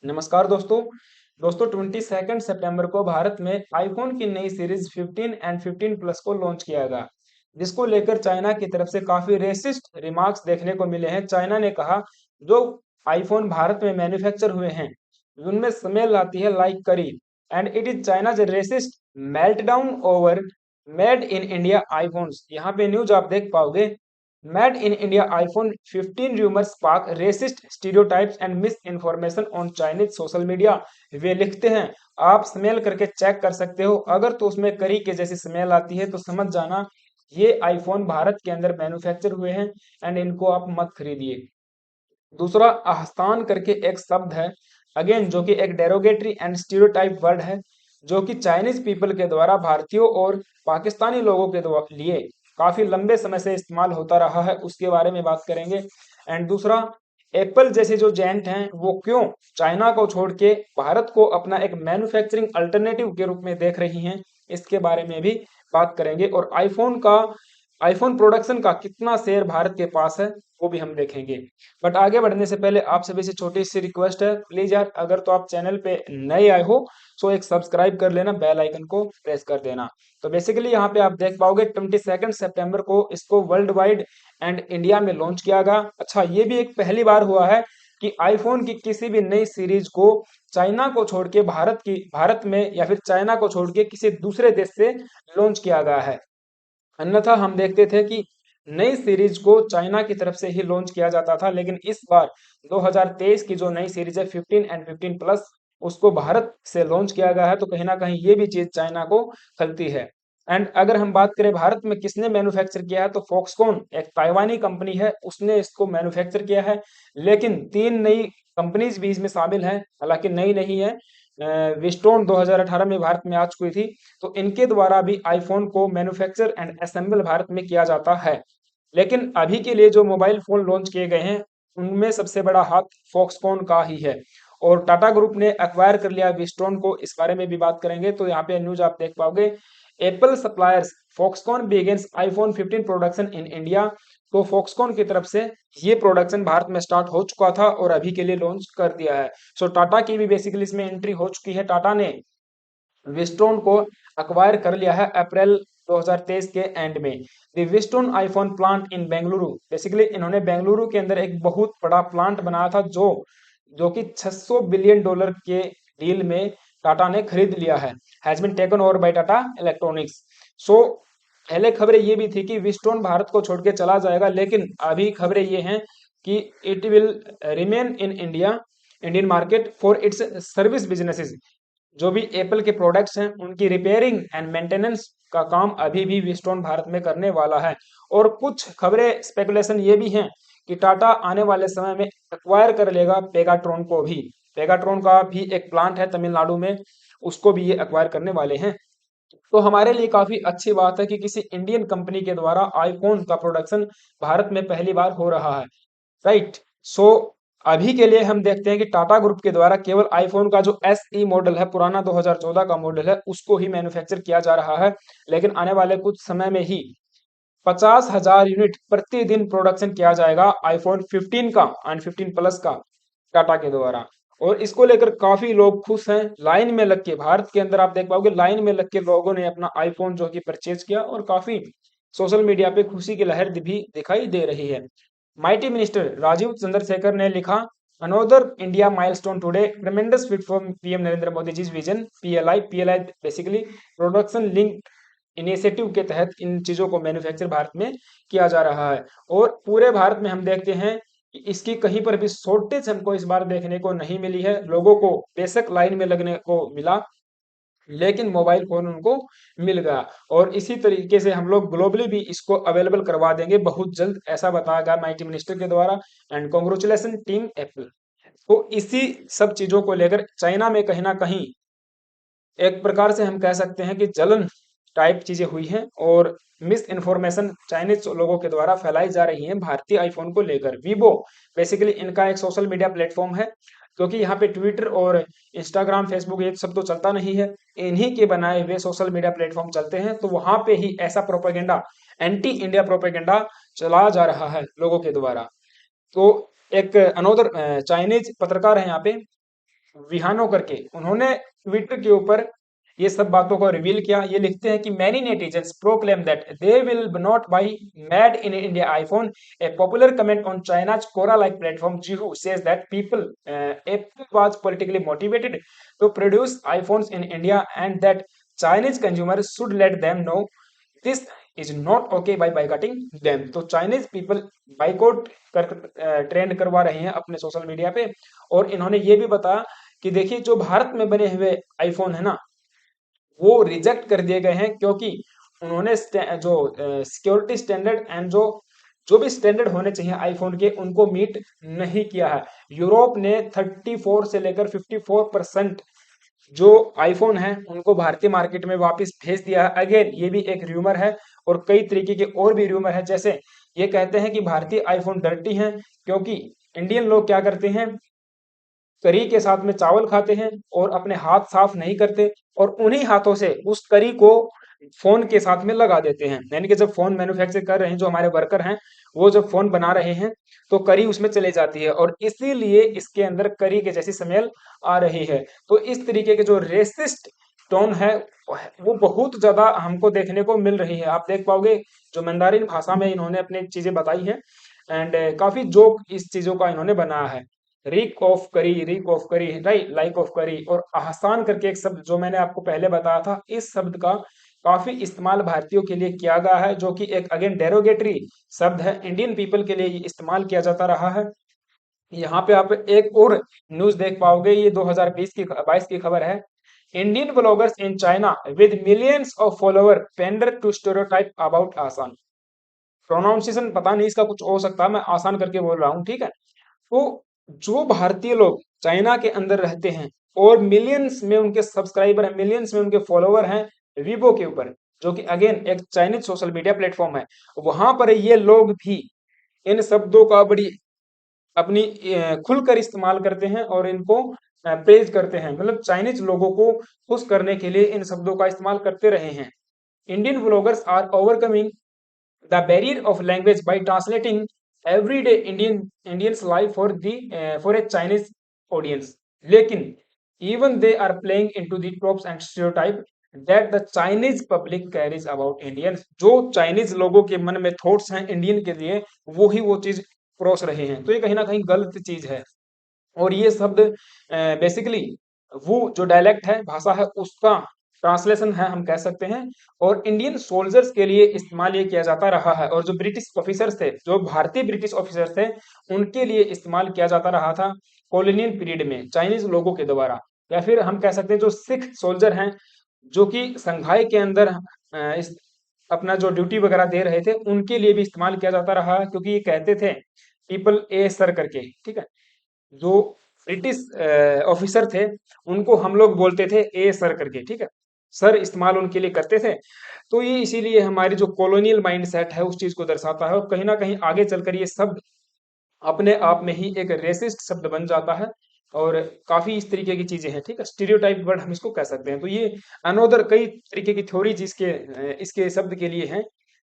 नमस्कार दोस्तों। 22 सितंबर को भारत में आईफोन की नई सीरीज 15 एंड 15 प्लस को लॉन्च किया गया, जिसको लेकर चाइना की तरफ से काफी रेसिस्ट रिमार्क्स देखने को मिले हैं। चाइना ने कहा जो आईफोन भारत में मैन्युफैक्चर हुए हैं उनमें स्मेल आती है लाइक करी and it is China's racist meltdown over made in India iPhones. यहाँ पे न्यूज आप देख पाओगे। Made in India iPhone 15 rumors spark racist stereotypes and misinformation on Chinese social media. वे लिखते हैं, आप स्मेल करके चेक कर सकते हो, अगर तो उसमें करी के जैसी स्मेल आती है तो समझ जाना ये आईफोन भारत के अंदर मैन्युफैक्चर हुए हैं एंड इनको आप मत खरीदिए। दूसरा, आहसान करके एक शब्द है अगेन, जो कि एक डेरोगेटरी एंड स्टीरियोटाइप वर्ड है, जो कि चाइनीज पीपल के द्वारा भारतीयों और पाकिस्तानी लोगों के लिए काफी लंबे समय से इस्तेमाल होता रहा है, उसके बारे में बात करेंगे। एंड दूसरा, एप्पल जैसे जो जायंट हैं वो क्यों चाइना को छोड़ के भारत को अपना एक मैन्युफैक्चरिंग अल्टरनेटिव के रूप में देख रही हैं, इसके बारे में भी बात करेंगे। और आईफोन प्रोडक्शन का कितना शेयर भारत के पास है वो भी हम देखेंगे। बट आगे बढ़ने से पहले आप सभी से छोटी सी रिक्वेस्ट है, प्लीज यार अगर तो आप चैनल पे नए आए हो तो एक सब्सक्राइब कर लेना, बेल आइकन को प्रेस कर देना। तो बेसिकली यहाँ पे आप देख पाओगे 22 सितंबर को इसको वर्ल्ड वाइड एंड इंडिया में लॉन्च किया गया। अच्छा, ये भी एक पहली बार हुआ है कि आईफोन की किसी भी नई सीरीज को चाइना को छोड़ के भारत में या फिर चाइना को छोड़ के किसी दूसरे देश से लॉन्च किया गया है। अन्यथा हम देखते थे कि नई सीरीज को चाइना की तरफ से ही लॉन्च किया जाता था, लेकिन इस बार 2023 की जो नई सीरीज है 15 एंड 15 प्लस उसको भारत से लॉन्च किया गया है। तो कहीं ना कहीं ये भी चीज चाइना को खलती है। एंड अगर हम बात करें भारत में किसने मैन्युफैक्चर किया है, तो फॉक्सकॉन एक ताइवानी कंपनी है, उसने इसको मैन्युफैक्चर किया है। लेकिन तीन नई कंपनीज भी इसमें शामिल है, हालांकि नई नहीं है। विस्टोन 2018 में भारत में आ चुकी थी। तो इनके द्वारा भी आईफोन को मैन्युफैक्चर एंड असेंबल भारत में किया जाता है। लेकिन अभी के लिए जो मोबाइल फोन लॉन्च किए गए हैं उनमें सबसे बड़ा हाथ फॉक्सकॉन का ही है। और टाटा ग्रुप ने एक्वायर कर लिया विस्टोन को, इस बारे में भी बात करेंगे। तो यहाँ पे न्यूज आप देख पाओगे, Apple suppliers Foxconn begins iPhone 15 production in India. तो फॉक्सकॉन की तरफ से ये प्रोडक्शन भारत में स्टार्ट हो चुका था और अभी के लिए लॉन्च कर दिया है। सो टाटा की भी बेसिकली इसमें एंट्री हो चुकी है। टाटा ने विस्टोन को अक्वायर कर लिया है अप्रैल 2023 के एंड में। The Wheatstone iPhone plant in Bengaluru, basically इन्होंने बेंगलुरु के अंदर एक बहुत बड़ा प्लांट बनाया था जो जो कि $600 बिलियन के डील में टाटा ने खरीद लिया है, has been taken over by Tata Electronics. So पहले खबरें ये भी थी कि विस्टोन भारत को छोड़ के चला जाएगा, लेकिन अभी खबरें ये हैं कि it will remain in Indian market for its service businesses. जो भी एप्पल के प्रोडक्ट्स हैं उनकी रिपेयरिंग एंड मेंटेनेंस का काम अभी भी विस्टोन भारत में करने वाला है। और कुछ खबरें स्पेकुलेशन ये भी हैं कि टाटा आने वाले समय में एक्वायर कर लेगा पेगाट्रॉन को भी। पेगाट्रॉन का भी एक प्लांट है तमिलनाडु में, उसको भी ये एक्वायर करने वाले हैं। तो हमारे लिए काफी अच्छी बात है कि किसी इंडियन कंपनी के द्वारा आईफोन का प्रोडक्शन भारत में पहली बार हो रहा है, राइट। सो अभी के लिए हम देखते हैं कि टाटा ग्रुप के द्वारा केवल आईफोन का जो SE मॉडल है, पुराना 2014 का मॉडल है, उसको ही मैन्युफैक्चर किया जा रहा है। लेकिन आने वाले कुछ समय में ही 50,000 यूनिट प्रतिदिन प्रोडक्शन किया जाएगा आईफोन 15 का एंड 15 प्लस का टाटा के द्वारा। और इसको लेकर काफी लोग खुश हैं, लाइन में लग के भारत के अंदर आप देख पाओगे लाइन में लग के लोगों ने अपना आईफोन जो कि परचेज किया और काफी सोशल मीडिया पे खुशी की लहर भी दिखाई दे रही है। माइटी मिनिस्टर राजीव चंद्रशेखर ने लिखा, another India milestone today, tremendous feat from PM Narendra Modi ji vision. PLI basically production link initiative के तहत इन चीजों को मैन्युफैक्चर भारत में किया जा रहा है। और पूरे भारत में हम देखते हैं कि इसकी कहीं पर भी शॉर्टेज हमको इस बार देखने को नहीं मिली है। लोगों को बेशक लाइन में लगने को मिला, लेकिन मोबाइल फोन उनको मिल गया। और इसी तरीके से हम लोग ग्लोबली भी इसको अवेलेबल करवा देंगे बहुत जल्द, ऐसा बताया गया माइटी मिनिस्टर के द्वारा। And congratulation team Apple. तो इसी सब चीजों को लेकर चाइना में कहीं ना कहीं एक प्रकार से हम कह सकते हैं कि जलन टाइप चीजें हुई हैं और मिस इन्फॉर्मेशन चाइनीज लोगों के द्वारा फैलाई जा रही है भारतीय आईफोन को लेकर। वीवो बेसिकली इनका एक सोशल मीडिया प्लेटफॉर्म है, क्योंकि यहाँ पे ट्विटर और इंस्टाग्राम फेसबुक ये सब तो चलता नहीं है, इन्हीं के बनाए हुए सोशल मीडिया प्लेटफॉर्म चलते हैं। तो वहां पे ही ऐसा प्रोपेगेंडा, एंटी इंडिया प्रोपेगेंडा चलाया जा रहा है लोगों के द्वारा। तो एक अनोदर चाइनीज पत्रकार है यहाँ पे, विहानो करके उन्होंने ट्विटर के ऊपर ये सब बातों को रिवील किया। ये लिखते हैं कि many netizens proclaim that they will not by mad in India iPhone. A popular comment on चाइना's Quora like platform Jihu says that Apple was politically motivated to produce iPhones in India and that Chinese consumers should let them know this is not okay by boycotting them। तो Chinese people boycott कर trend करवा रहे हैं अपने social media पे। और इन्होंने ये भी बताया कि देखिए जो भारत में बने हुए आईफोन है ना, वो रिजेक्ट कर दिए गए हैं क्योंकि उन्होंने जो सिक्योरिटी स्टैंडर्ड एंड जो जो भी स्टैंडर्ड होने चाहिए आईफोन के उनको मीट नहीं किया है। यूरोप ने 34 से लेकर 54% जो आईफोन है उनको भारतीय मार्केट में वापस भेज दिया है। अगेन ये भी एक र्यूमर है और कई तरीके के और भी र्यूमर है। जैसे ये कहते हैं कि भारतीय आईफोन डर्टी हैं क्योंकि इंडियन लोग क्या करते हैं, करी के साथ में चावल खाते हैं और अपने हाथ साफ नहीं करते और उन्हीं हाथों से उस करी को फोन के साथ में लगा देते हैं। यानी कि जब फोन मैन्युफैक्चर कर रहे हैं जो हमारे वर्कर हैं, वो जब फोन बना रहे हैं तो करी उसमें चले जाती है और इसीलिए इसके अंदर करी के जैसी स्मेल आ रही है। तो इस तरीके के जो रेसिस्ट टोन है वो बहुत ज्यादा हमको देखने को मिल रही है। आप देख पाओगे जो मंदारिन भाषा में इन्होंने अपनी चीजें बताई है एंड काफी जोक इस चीजों का इन्होंने बनाया है। रिक ऑफ करी राइट, लाइक ऑफ करी और आसान करके एक शब्द जो मैंने आपको पहले बताया था, इस शब्द का काफी इस्तेमाल भारतीयों के लिए किया गया है जो कि एक अगेन डेरोगेटरी शब्द है। इंडियन पीपल के लिए ये इस्तेमाल किया जाता रहा है। यहाँ पे आप एक और न्यूज देख पाओगे, ये 2020 की 22 की खबर है। Indian bloggers in China with millions of follower pander to stereotype about आसान। प्रोनाउंसिएशन पता नहीं इसका कुछ हो सकता है, मैं आसान करके बोल रहा हूँ, ठीक है। तो जो भारतीय लोग चाइना के अंदर रहते हैं और मिलियंस में उनके सब्सक्राइबर हैं, मिलियंस में उनके फॉलोवर हैं वीबो के ऊपर, जो कि अगेन एक चाइनीज सोशल मीडिया प्लेटफॉर्म है, वहां पर ये लोग भी इन शब्दों का बड़ी अपनी खुलकर इस्तेमाल करते हैं और इनको प्रेज करते हैं। मतलब चाइनीज लोगों को खुश करने के लिए इन शब्दों का इस्तेमाल करते रहे हैं। Indian bloggers are overcoming the barrier of language by translating everyday Indians life for a Chinese audience। लेकिन even they are playing into the tropes and stereotype that the Chinese public carries about Indians। जो Chinese लोगों के मन में thoughts हैं Indian के लिए वो ही वो चीज परोस रहे हैं। तो ये कहीं ना कहीं गलत चीज है। और ये शब्द बेसिकली वो जो डायलेक्ट है, भाषा है, उसका ट्रांसलेशन है हम कह सकते हैं। और इंडियन सोल्जर्स के लिए इस्तेमाल ये किया जाता रहा है और जो ब्रिटिश ऑफिसर्स थे, जो भारतीय ब्रिटिश ऑफिसर्स थे, उनके लिए इस्तेमाल किया जाता रहा था कॉलोनियल पीरियड में चाइनीज लोगों के द्वारा। या फिर हम कह सकते हैं जो सिख सोल्जर हैं जो कि संघाई के अंदर इस अपना जो ड्यूटी वगैरह दे रहे थे, उनके लिए भी इस्तेमाल किया जाता रहा है क्योंकि ये कहते थे पीपल ए सर करके, ठीक है। जो ब्रिटिश ऑफिसर थे उनको हम लोग बोलते थे ए सर करके, ठीक है, सर इस्तेमाल उनके लिए करते थे। तो ये इसीलिए हमारी जो कॉलोनियल माइंडसेट है उस चीज को दर्शाता है और कहीं ना कहीं आगे चलकर ये शब्द अपने आप में ही एक रेसिस्ट शब्द बन जाता है और काफी इस तरीके की चीजें हैं, ठीक है, स्टीरियोटाइप वर्ड हम इसको कह सकते हैं। तो ये अनोदर कई तरीके की थ्योरीज इसके शब्द के लिए हैं,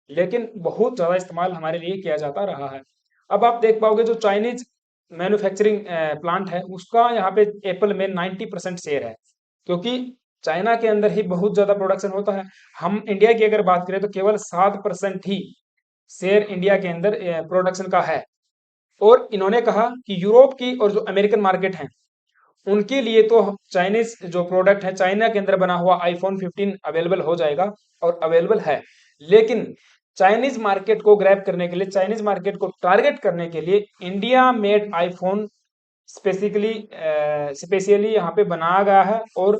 लेकिन बहुत ज्यादा इस्तेमाल हमारे लिए किया जाता रहा है। अब आप देख पाओगे जो चाइनीज मैन्युफैक्चरिंग प्लांट है उसका यहाँ पे एप्पल में 90% शेयर है क्योंकि चाइना के अंदर ही बहुत ज्यादा प्रोडक्शन होता है। हम इंडिया की अगर बात करें तो केवल 7% ही शेयर इंडिया के अंदर प्रोडक्शन का है। और इन्होंने कहा कि यूरोप की और जो अमेरिकन मार्केट है उनके लिए तो चाइनीज जो प्रोडक्ट है, चाइना के अंदर बना हुआ आईफोन 15 अवेलेबल हो जाएगा और अवेलेबल है। लेकिन चाइनीज मार्केट को ग्रैब करने के लिए, चाइनीज मार्केट को टारगेट करने के लिए इंडिया मेड आईफोन स्पेशली यहाँ पे बनाया गया है और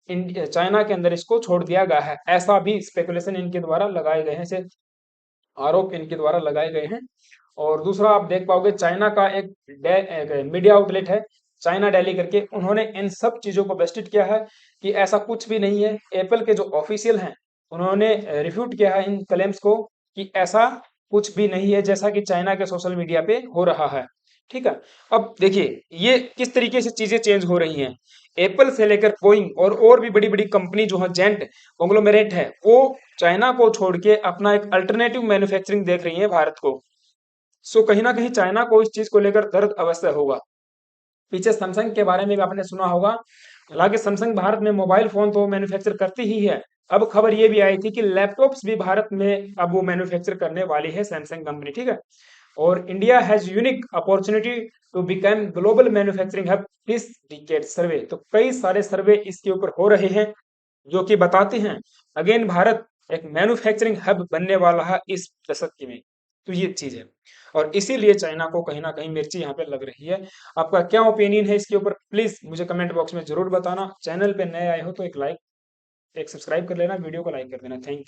चाइना के अंदर इसको छोड़ दिया गया है। ऐसा भी स्पेकुलेशन इनके द्वारा लगाए गए हैं, से आरोप इनके द्वारा लगाए गए हैं। और दूसरा आप देख पाओगे चाइना का एक मीडिया आउटलेट है चाइना डेली करके, उन्होंने इन सब चीजों को बेस्टेड किया है कि ऐसा कुछ भी नहीं है। एप्पल के जो ऑफिशियल हैं उन्होंने रिफ्यूट किया है इन क्लेम्स को कि ऐसा कुछ भी नहीं है जैसा कि चाइना के सोशल मीडिया पे हो रहा है, ठीक है। अब देखिए ये किस तरीके से चीजें चेंज हो रही हैं। एप्पल से लेकर बोइंग और भी बड़ी बड़ी कंपनी जो है जेंट कॉन्ग्लोमेरेट है, वो चाइना को छोड़ के अपना एक अल्टरनेटिव मैन्युफैक्चरिंग देख रही है भारत को। सो कहीं ना कहीं चाइना को इस चीज को लेकर दर्द अवश्य होगा। पीछे सैमसंग के बारे में भी आपने सुना होगा। हालांकि सैमसंग भारत में मोबाइल फोन तो मैन्युफैक्चर करती ही है। अब खबर ये भी आई थी कि लैपटॉप्स भी भारत में अब वो मैन्युफैक्चर करने वाली है सैमसंग कंपनी, ठीक है। और India has unique opportunity to become global manufacturing hub this decade survey. तो कई सारे सर्वे इसके ऊपर हो रहे हैं जो कि बताते हैं अगेन भारत एक मैन्युफैक्चरिंग हब बनने वाला है इस दशक में। तो ये चीज है और इसीलिए चाइना को कहीं ना कहीं मिर्ची यहाँ पे लग रही है। आपका क्या ओपिनियन है इसके ऊपर, प्लीज मुझे कमेंट बॉक्स में जरूर बताना। चैनल पे नए आए हो तो एक सब्सक्राइब कर लेना, वीडियो को लाइक कर देना। Thank you.